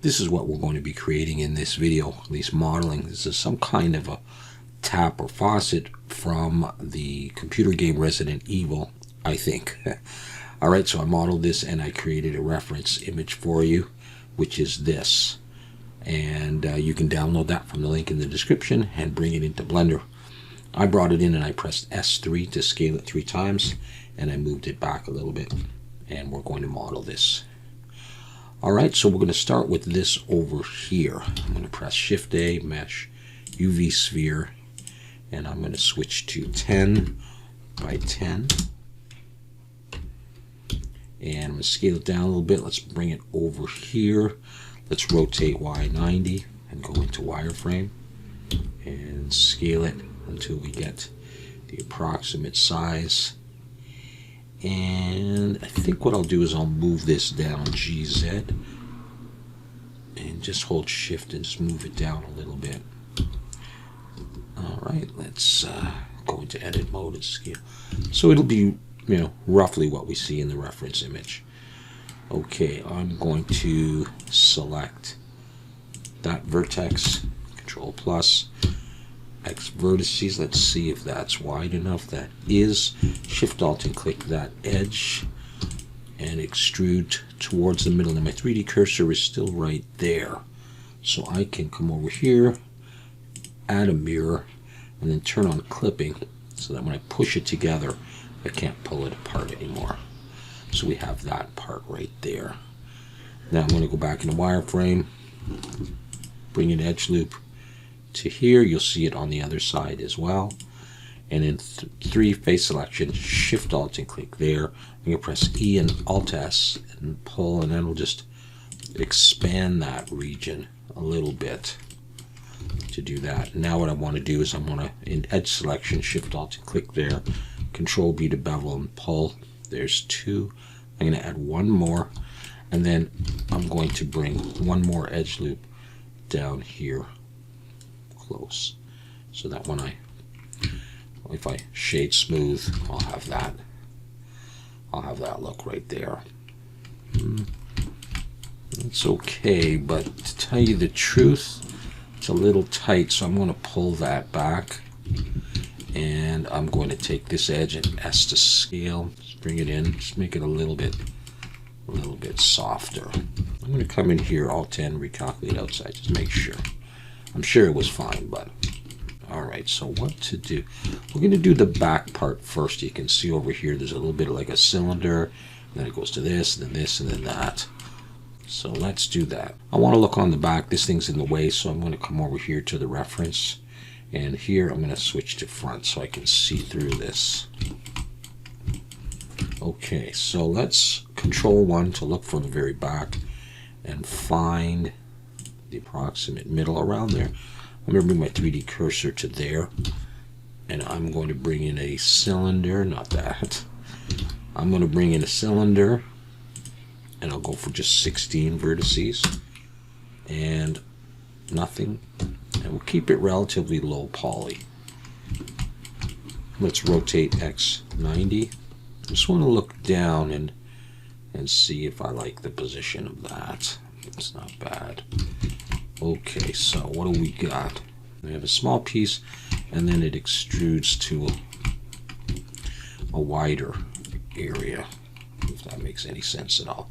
This is what we're going to be creating in this video, at least modeling. This is some kind of a tap or faucet from the computer game Resident Evil, I think. Alright, so I modeled this and I created a reference image for you, which is this. And you can download that from the link in the description and bring it into Blender. I brought it in and I pressed S3 to scale it 3 times, and I moved it back a little bit, and we're going to model this. Alright, so we're going to start with this over here. I'm going to press Shift A, Mesh, UV Sphere, and I'm going to switch to 10 by 10. And I'm going to scale it down a little bit. Let's bring it over here. Let's rotate Y90 and go into wireframe and scale it until we get the approximate size. And I think what I'll do is I'll move this down GZ and just hold Shift and just move it down a little bit. Alright, let's go into edit mode and scale. So it'll be, roughly what we see in the reference image. Okay, I'm going to select that vertex, Control plus, X vertices. Let's see if that's wide enough. That is. Shift Alt and click that edge and extrude towards the middle. And my 3D cursor is still right there. So I can come over here, add a mirror, and then turn on clipping so that when I push it together, I can't pull it apart anymore. So we have that part right there. Now I'm going to go back into wireframe, bring an edge loop to here. You'll see it on the other side as well. And in 3 face selection, Shift Alt and click there. I'm going to press E and Alt S and pull, and then we'll just expand that region a little bit to do that. Now what I want to do is I'm going to, in edge selection, Shift Alt and click there, Control B to bevel and pull. There's 2. I'm going to add 1 more, and then I'm going to bring 1 more edge loop down here close, so that when if I shade smooth, I'll have that look right there. It's okay, but to tell you the truth, it's a little tight, so I'm going to pull that back, and I'm going to take this edge and S to scale, just bring it in, just make it a little bit softer. I'm going to come in here, Alt 10, recalculate outside, just make sure. I'm sure it was fine, but alright, so what to do? We're going to do the back part first. You can see over here there's a little bit of like a cylinder, and then it goes to this, and then this, and then that. So let's do that. I want to look on the back. This thing's in the way, so I'm going to come over here to the reference, and here I'm going to switch to front so I can see through this. Okay, so let's Control 1 to look from the very back and find the approximate middle around there. I'm going to bring my 3D cursor to there, and I'm going to bring in a cylinder, not that. I'm going to bring in a cylinder, and I'll go for just 16 vertices and nothing, and we'll keep it relatively low poly. Let's rotate X90. I just want to look down and see if I like the position of that. It's not bad. Okay, so what do we got? We have a small piece, and then it extrudes to a wider area, if that makes any sense at all.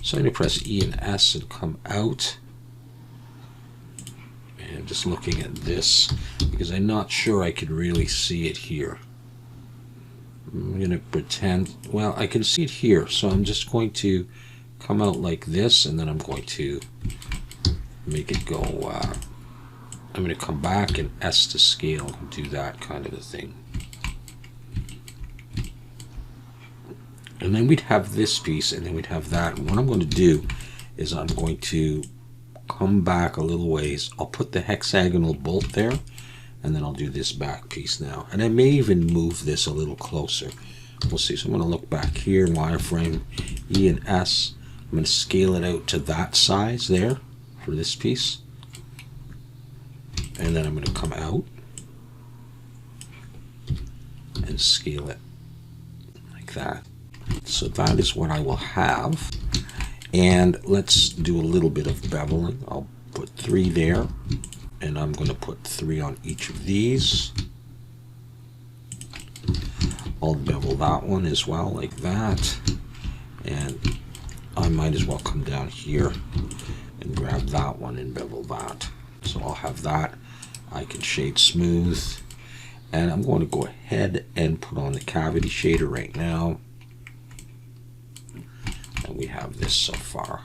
So I'm going to press E and S and come out. And I'm just looking at this because I'm not sure I can really see it here. I'm going to pretend, well, I can see it here, so I'm just going to come out like this, and then I'm going to make it go, I'm going to come back and S to scale and do that kind of a thing. And then we'd have this piece, and then we'd have that. And what I'm going to do is I'm going to come back a little ways. I'll put the hexagonal bolt there, and then I'll do this back piece now. And I may even move this a little closer. We'll see. So I'm going to look back here, wireframe, E and S. I'm going to scale it out to that size there for this piece. And then I'm going to come out and scale it like that. So that is what I will have. And let's do a little bit of beveling. I'll put 3 there, and I'm going to put 3 on each of these. I'll bevel that one as well, like that. And I might as well come down here and grab that one and bevel that. So I'll have that. I can shade smooth. And I'm going to go ahead and put on the cavity shader right now. And we have this so far.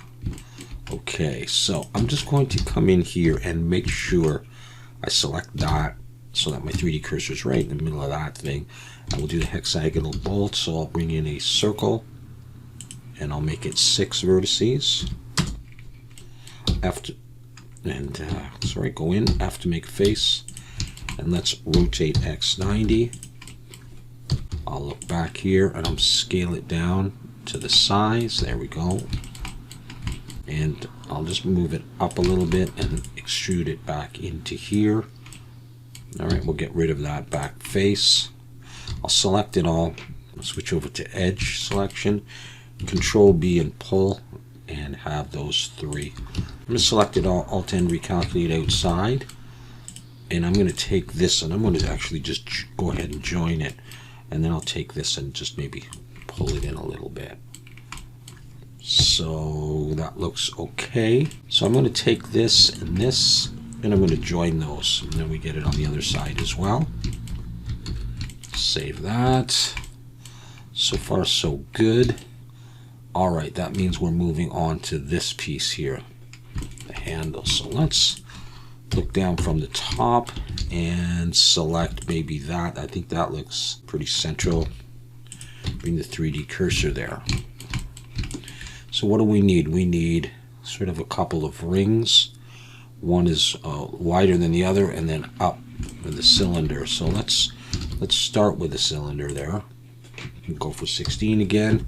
Okay, so I'm just going to come in here and make sure I select that so that my 3D cursor is right in the middle of that thing. I will do the hexagonal bolt, so I'll bring in a circle and I'll make it 6 vertices. Go in, after make a face, and let's rotate X 90. I'll look back here and I'll scale it down to the size. There we go. And I'll just move it up a little bit and extrude it back into here. Alright, we'll get rid of that back face. I'll select it all. I'll switch over to edge selection. Control B and pull and have those 3. I'm going to select it all, Alt N, recalculate outside. And I'm going to take this and I'm going to actually just go ahead and join it. And then I'll take this and just maybe pull it in a little bit. So that looks okay. So I'm going to take this and I'm going to join those. And then we get it on the other side as well. Save that. So far so good. Alright, that means we're moving on to this piece here, the handle. So let's look down from the top and select maybe that. I think that looks pretty central. Bring the 3D cursor there. So what do we need? We need sort of a couple of rings. One is wider than the other, and then up with the cylinder. So let's start with the cylinder there. Go for 16 again.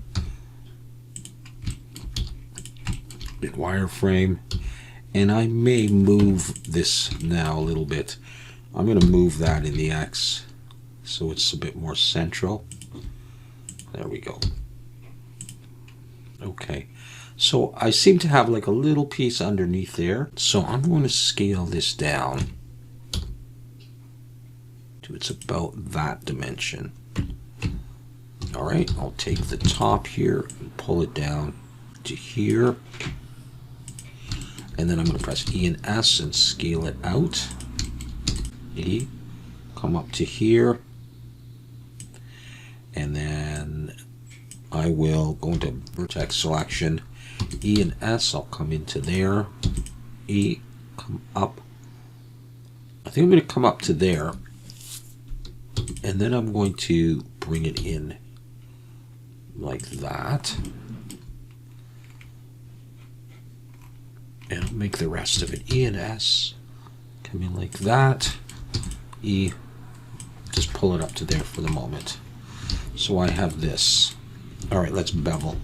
Big wireframe, and I may move this now a little bit. I'm going to move that in the X so it's a bit more central. There we go. Okay, so I seem to have like a little piece underneath there, so I'm going to scale this down to it's about that dimension. Alright, I'll take the top here and pull it down to here. And then I'm going to press E and S and scale it out. E, come up to here. And then I will go into vertex selection. E and S, I'll come into there. E, come up. I think I'm going to come up to there. And then I'm going to bring it in like that. And I'll make the rest of it. E and S, come in like that. E, just pull it up to there for the moment. So I have this. Alright, let's bevel.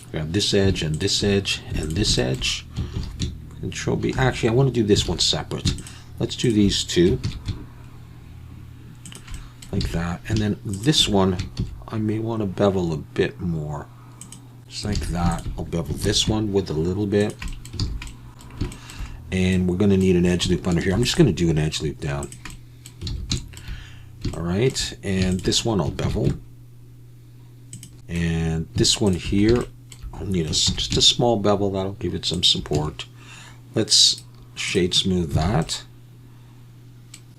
Grab this edge and this edge and this edge. Control B. Actually, I want to do this one separate. Let's do these two. Like that. And then this one, I may want to bevel a bit more. Just like that. I'll bevel this one with a little bit. And we're going to need an edge loop under here. I'm just going to do an edge loop down. Alright, and this one I'll bevel. And this one here, I'll need just a small bevel. That'll give it some support. Let's shade smooth that.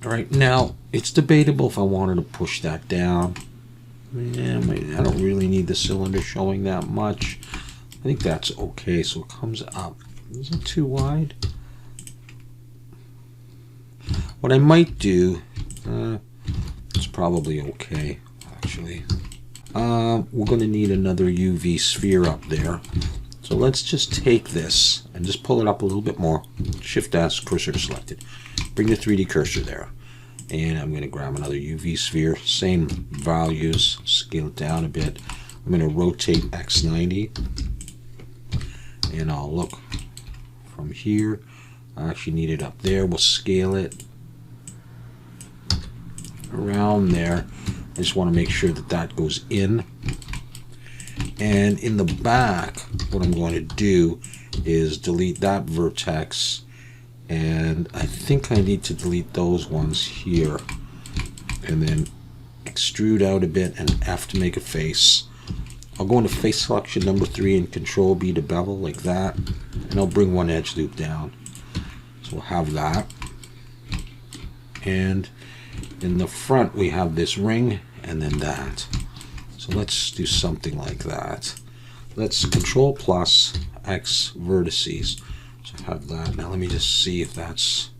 Alright, now it's debatable if I wanted to push that down. Yeah, I don't really need the cylinder showing that much. I think that's okay. So it comes up. Is it too wide? What I might do, it's probably okay, actually. We're going to need another UV sphere up there. So let's just take this and just pull it up a little bit more. Shift S, cursor selected. Bring the 3D cursor there. And I'm going to grab another UV sphere. Same values, scale it down a bit. I'm going to rotate X 90. And I'll look from here. I actually need it up there. We'll scale it around there. I just want to make sure that that goes in. And in the back, what I'm going to do is delete that vertex, and I think I need to delete those ones here, and then extrude out a bit and F to make a face. I'll go into face selection number 3 and Control B to bevel like that, and I'll bring one edge loop down. So we'll have that. And in the front we have this ring and then that. So let's do something like that. Let's Control plus X vertices. So I have that. Now let me just see if that's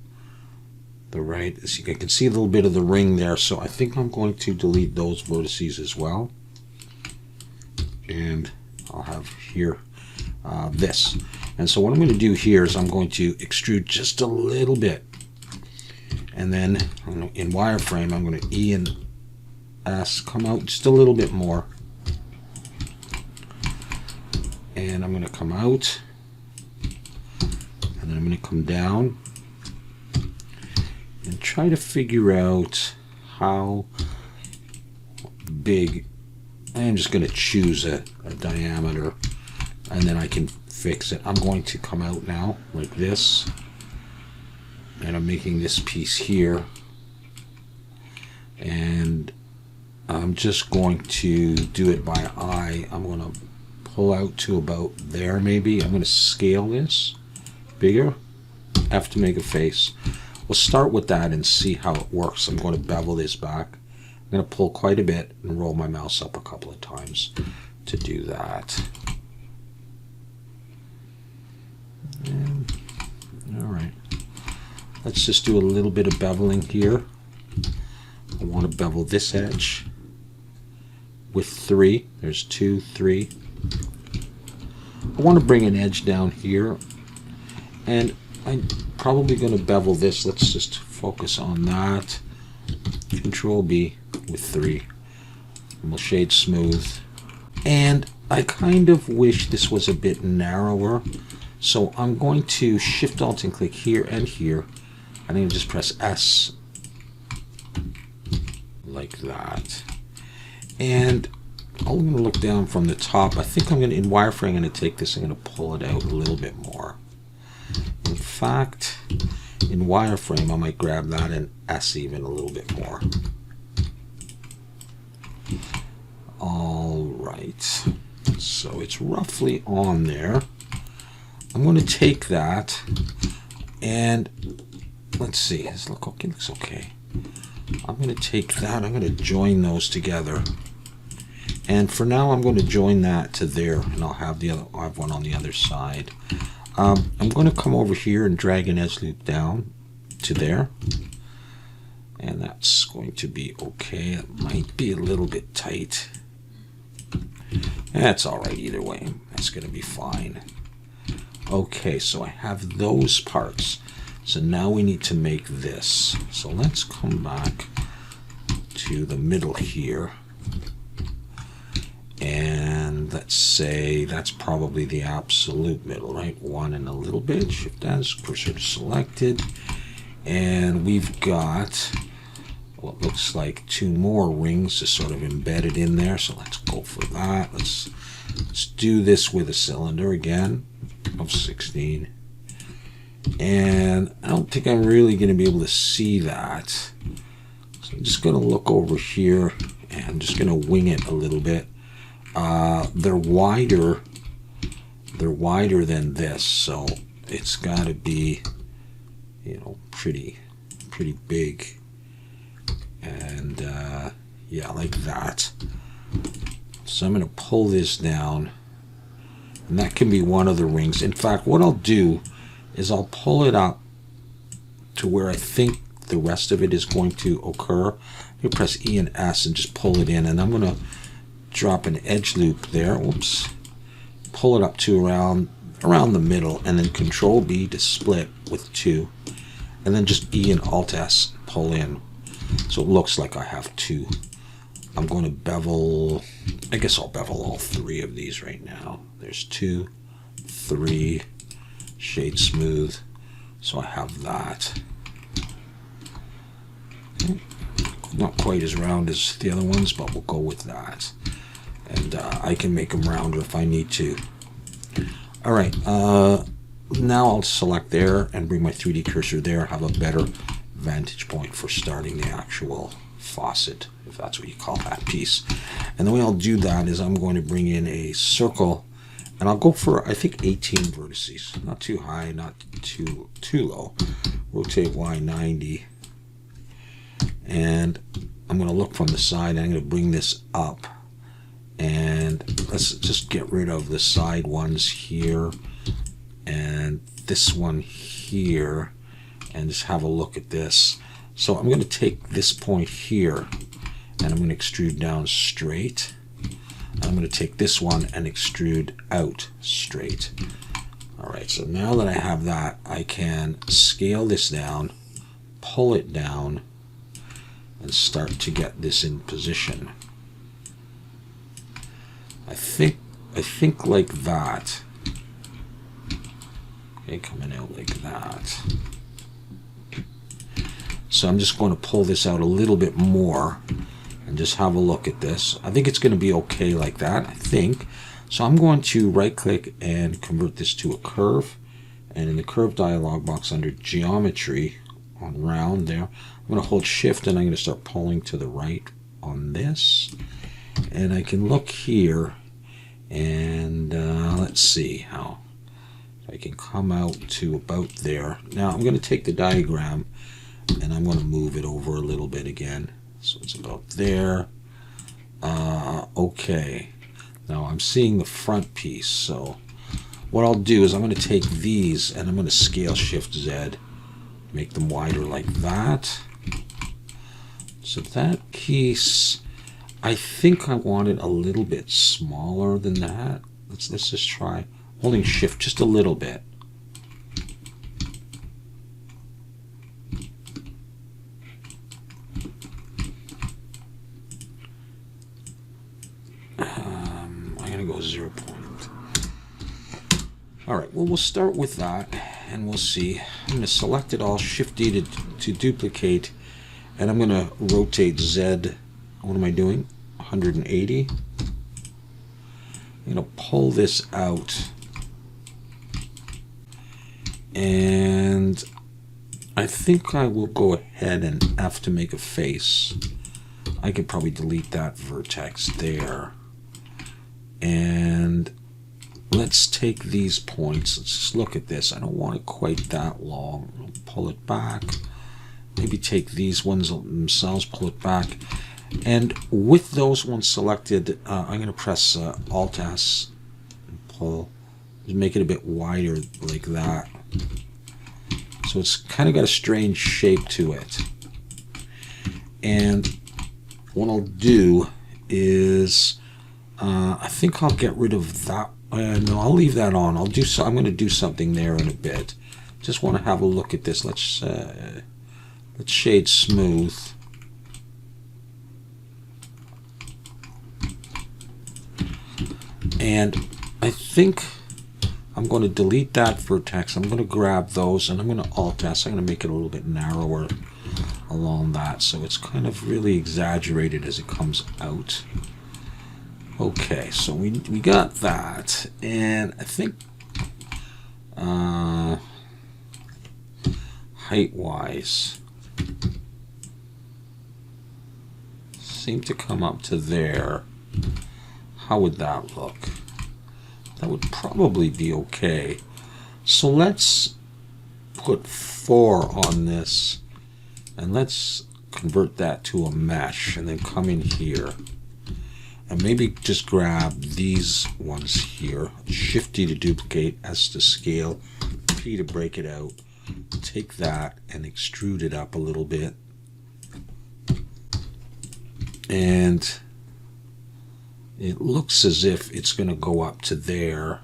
the right. See, I can see a little bit of the ring there, so I think I'm going to delete those vertices as well. And I'll have here this. And so what I'm going to do here is I'm going to extrude just a little bit. And then in wireframe, I'm going to E and S, come out just a little bit more. And I'm going to come out. And then I'm going to come down. And try to figure out how big. I am just going to choose a diameter, and then I can fix it. I'm going to come out now like this, and I'm making this piece here, and I'm just going to do it by eye. I'm going to pull out to about there maybe. I'm going to scale this bigger, F to make a face. We'll start with that and see how it works. I'm going to bevel this back. I'm going to pull quite a bit and roll my mouse up a couple of times to do that. And, all right. Let's just do a little bit of beveling here. I want to bevel this edge with 3. There's 2, 3. I want to bring an edge down here, and I'm probably going to bevel this. Let's just focus on that. Control B with 3. And we'll shade smooth. And I kind of wish this was a bit narrower, so I'm going to Shift Alt and click here and here. I'm going to just press S like that. And I'm going to look down from the top. I think I'm going to, in wireframe, I'm going to take this, I'm going to pull it out a little bit more. In fact, in wireframe, I might grab that and S even a little bit more. All right, so it's roughly on there. I'm going to take that and let's see. Does it look okay? It looks okay. I'm going to take that. I'm going to join those together. And for now, I'm going to join that to there, and I'll have the other. I'll have one on the other side. I'm going to come over here and drag an edge loop down to there, and that's going to be okay. It might be a little bit tight. That's all right either way. That's going to be fine. Okay, so I have those parts. So now we need to make this. So let's come back to the middle here. And let's say that's probably the absolute middle, right? 1 and a little bit. Shift S, cursor selected. And we've got what looks like 2 more rings just sort of embedded in there. So let's go for that. Let's do this with a cylinder again of 16. And I don't think I'm really going to be able to see that. So I'm just going to look over here and I'm just going to wing it a little bit. They're wider than this, so it's got to be, you know, pretty big. And yeah, like that. So I'm going to pull this down, and that can be one of the rings. In fact, what I'll do is I'll pull it up to where I think the rest of it is going to occur. You press E and S and just pull it in, and I'm going to drop an edge loop there. Whoops. Pull it up to around the middle, and then Control B to split with 2, and then just E and Alt S, pull in. So it looks like I have 2. I'm going to bevel. I guess I'll bevel all 3 of these right now. There's 2, 3. Shade smooth. So I have that. Not quite as round as the other ones, but we'll go with that. and I can make them rounder if I need to. All right, now I'll select there and bring my 3D cursor there, have a better vantage point for starting the actual faucet, if that's what you call that piece. And the way I'll do that is I'm going to bring in a circle, and I'll go for, I think, 18 vertices. Not too high, not too low. Rotate Y 90. And I'm going to look from the side, and I'm going to bring this up. And let's just get rid of the side ones here and this one here, and just have a look at this. So I'm going to take this point here, and I'm going to extrude down straight. And I'm going to take this one and extrude out straight. All right, so now that I have that, I can scale this down, pull it down, and start to get this in position. I think like that. Okay, coming out like that. So I'm just going to pull this out a little bit more and just have a look at this. I think it's going to be okay like that, I think. So I'm going to right click and convert this to a curve. And in the curve dialog box under geometry on round there, I'm going to hold shift and I'm going to start pulling to the right on this. And I can look here and let's see how I can come out to about there. Now I'm going to take the diagram and I'm going to move it over a little bit again. So it's about there. Okay. Now I'm seeing the front piece. So what I'll do is I'm going to take these and I'm going to scale shift Z, make them wider like that. So that piece, I think I want it a little bit smaller than that. Let's just try holding shift just a little bit. I'm gonna go 0 point. All right, well, we'll start with that and we'll see. I'm gonna select it all, shift D to duplicate, and I'm gonna rotate Z. What am I doing? 180. I'm going to pull this out, and I think I will go ahead and F to make a face. I could probably delete that vertex there, and let's take these points. Let's just look at this. I don't want it quite that long. I'll pull it back. Maybe take these ones themselves, pull it back. And with those ones selected, I'm going to press Alt S and pull, make it a bit wider like that. So it's kind of got a strange shape to it. And what I'll do is, I think I'll get rid of that. No, I'll leave that on. I'm going to do something there in a bit. Just want to have a look at this. Let's shade smooth. And I think I'm going to delete that vertex. I'm going to grab those and I'm going to Alt S. I'm going to make it a little bit narrower along that, so it's kind of really exaggerated as it comes out. Okay, so we got that, and I think height-wise seem to come up to there. How would that look? That would probably be okay. So let's put 4 on this, and let's convert that to a mesh, and then come in here. And maybe just grab these ones here. Shift D to duplicate, S to scale, P to break it out. Take that and extrude it up a little bit. And it looks as if it's going to go up to there,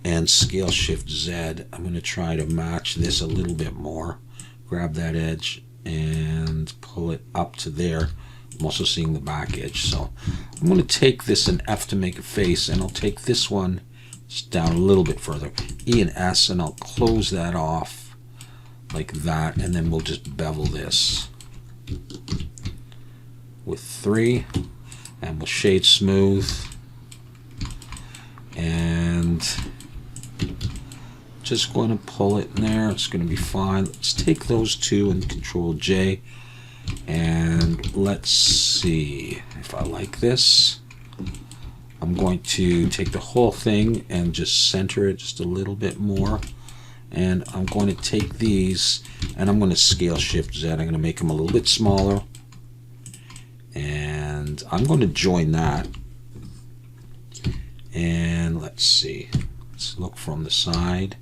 and scale shift Z. I'm going to try to match this a little bit more. Grab that edge and pull it up to there. I'm also seeing the back edge, so I'm going to take this and F to make a face, and I'll take this one just down a little bit further, E and S, and I'll close that off like that, and then we'll just bevel this with 3. and we'll shade smooth, and just going to pull it in there. It's going to be fine. Let's take those two and Control J, and let's see if I like this. I'm going to take the whole thing and just center it just a little bit more, and I'm going to take these and I'm going to scale Shift Z. I'm going to make them a little bit smaller, and I'm going to join that. And let's see, let's look from the side,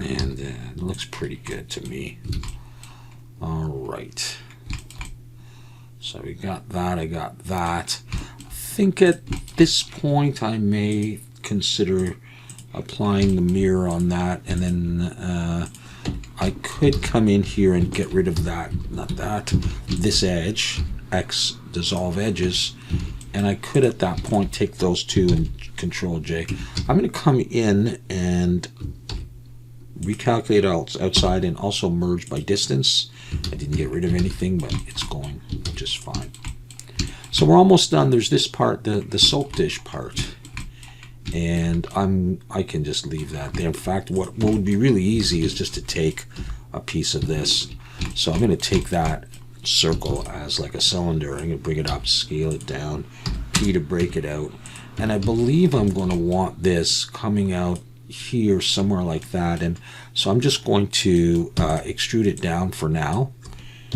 and it looks pretty good to me. All right, so we got that, I got that. I think at this point I may consider applying the mirror on that, and then I could come in here and get rid of that, this edge, X dissolve edges, and I could at that point take those two and Control J. I'm going to come in and recalculate outside and also merge by distance. I didn't get rid of anything, but it's going just fine. So we're almost done. There's this part, the soap dish part, and I can just leave that there. In fact, what would be really easy is just to take a piece of this. So I'm going to take that circle as like a cylinder. I'm going to bring it up, scale it down, P to break it out, and I believe I'm going to want this coming out here somewhere like that. And so I'm just going to extrude it down for now,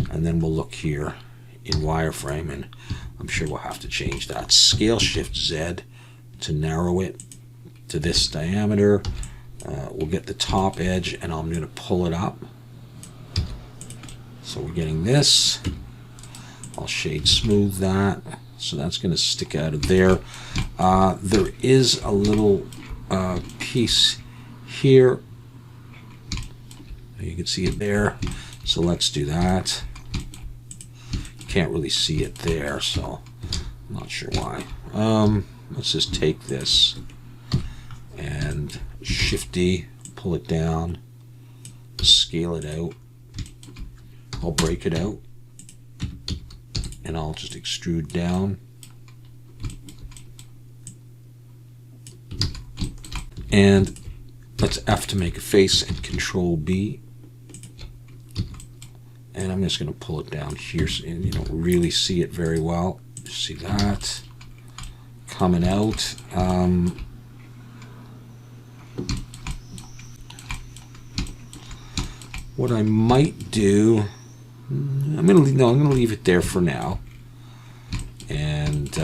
and then we'll look here in wireframe, and I'm sure we'll have to change that. Scale Shift Z to narrow it to this diameter. We'll get the top edge, and I'm going to pull it up. So we're getting this. I'll shade smooth that, so that's going to stick out of there. There is a little piece here. You can see it there. So let's do that. Can't really see it there, so I'm not sure why. Let's just take this and Shift-D, pull it down, scale it out. I'll break it out, and I'll just extrude down. And let's F to make a face, and Control B. And I'm just going to pull it down here so you don't really see it very well. See that coming out. What I might do, I'm going to leave it there for now. And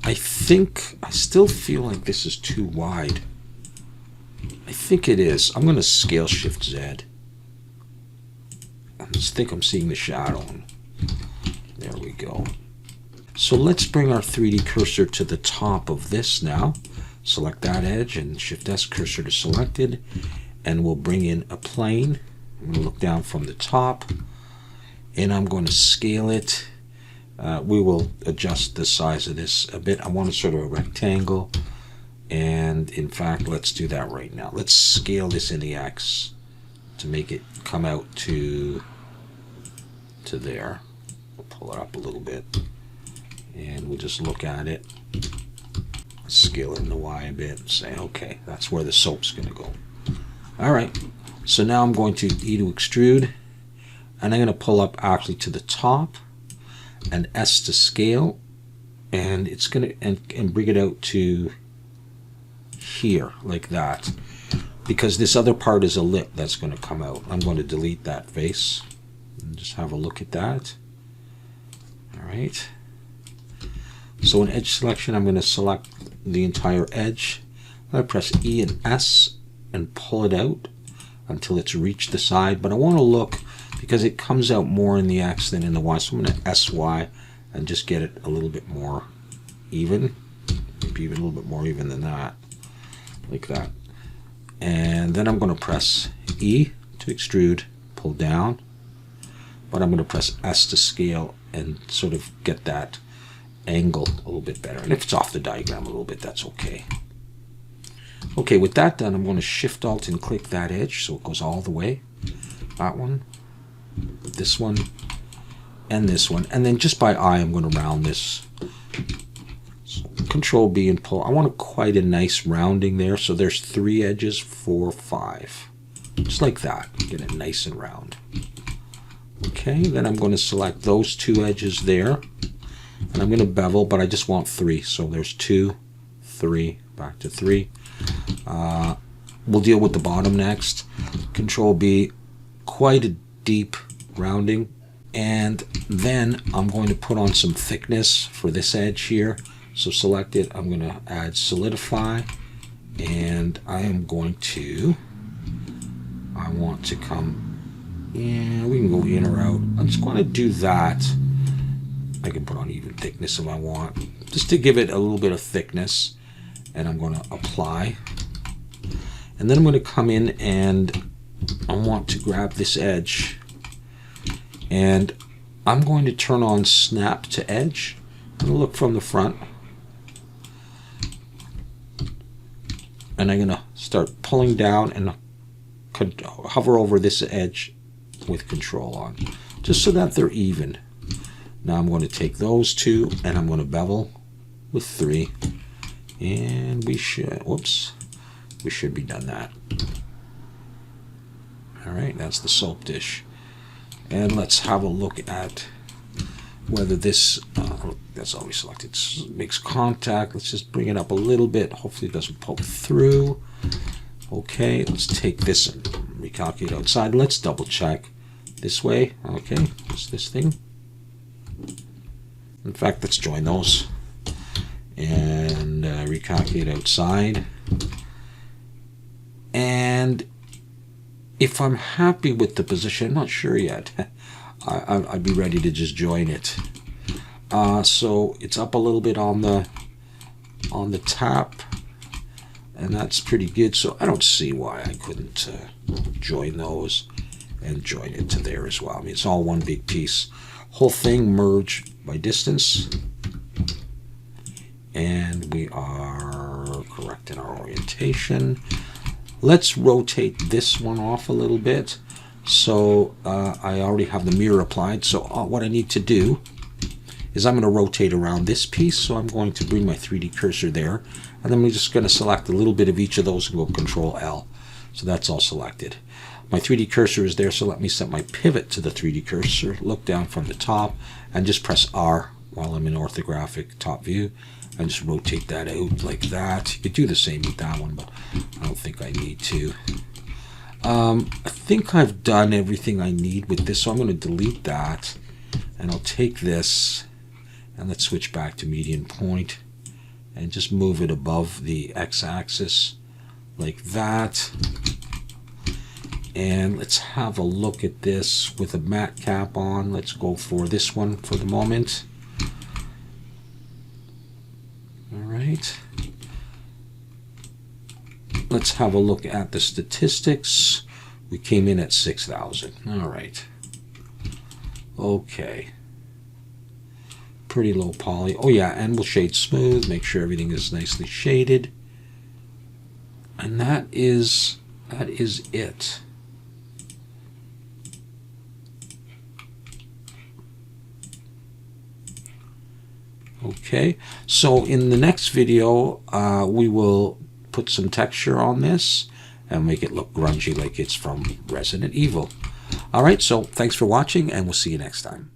I still feel like this is too wide. I think it is. I'm going to scale Shift Z. I just think I'm seeing the shadow. There we go. So let's bring our 3D cursor to the top of this now. Select that edge and Shift S, cursor to selected, and we'll bring in a plane. I'm going to look down from the top, and I'm going to scale it. We will adjust the size of this a bit. I want a sort of a rectangle, and in fact, let's do that right now. Let's scale this in the X to make it come out to there. We'll pull it up a little bit, and we'll just look at it. Scale it in the Y a bit and say, okay, that's where the soap's going to go. All right, so now I'm going to E to extrude, and I'm going to pull up actually to the top, and S to scale, and it's going to and bring it out to here like that, because this other part is a lip that's going to come out. I'm going to delete that face and just have a look at that. All right. So in edge selection, I'm going to select the entire edge. I press E and S and pull it out until it's reached the side, but I want to look because it comes out more in the X than in the Y, so I'm going to SY and just get it a little bit more even, maybe even a little bit more even than that, like that. And then I'm going to press E to extrude, pull down, but I'm going to press S to scale and sort of get that angle a little bit better. And if it's off the diagram a little bit, that's okay. Okay, with that done, I'm going to Shift Alt and click that edge so it goes all the way. That one, this one, and this one. And then just by eye, I'm going to round this. So Control B and pull. I want quite a nice rounding there. So there's 3 edges, 4, 5. Just like that. Get it nice and round. Okay, then I'm going to select those 2 edges there. And I'm going to bevel, but I just want 3. So there's 2, 3, back to 3. We'll deal with the bottom next. Control B, quite a deep rounding. And then I'm going to put on some thickness for this edge here. So select it. I'm going to add solidify. And I am going to, I want to come, yeah, we can go in or out. I'm just going to do that. I can put on even thickness if I want, just to give it a little bit of thickness. And I'm going to apply. And then I'm going to come in and I want to grab this edge. And I'm going to turn on snap to edge. I'm going to look from the front. And I'm going to start pulling down and hover over this edge with control on, just so that they're even. Now I'm going to take those 2 and I'm going to bevel with 3. And we should, whoops, we should be done that. All right, that's the soap dish. And let's have a look at whether this, that's always selected, makes contact. Let's just bring it up a little bit. Hopefully it doesn't poke through. Okay, let's take this and recalculate outside. Let's double check this way. Okay, it's this thing. In fact, let's join those. And recalculate outside. And if I'm happy with the position, I'm not sure yet. I'd be ready to just join it. So it's up a little bit on the tap, and that's pretty good. So I don't see why I couldn't join those and join it to there as well. I mean, it's all one big piece. Whole thing merge by distance. And we are correct in our orientation. Let's rotate this one off a little bit. So I already have the mirror applied. So what I need to do is I'm going to rotate around this piece. So I'm going to bring my 3D cursor there. And then we're just going to select a little bit of each of those and go Control L. So that's all selected. My 3D cursor is there. So let me set my pivot to the 3D cursor. Look down from the top and just press R while I'm in orthographic top view. And just rotate that out like that. You could do the same with that one, but I don't think I need to. I think I've done everything I need with this, so I'm going to delete that. And I'll take this, and let's switch back to median point. And just move it above the x-axis like that. And let's have a look at this with a matte cap on. Let's go for this one for the moment. Alright, let's have a look at the statistics. We came in at 6,000. Alright, okay, pretty low poly. Oh yeah, and we'll shade smooth, make sure everything is nicely shaded. And that is it. Okay, so in the next video, we will put some texture on this and make it look grungy like it's from Resident Evil. All right, so thanks for watching, and we'll see you next time.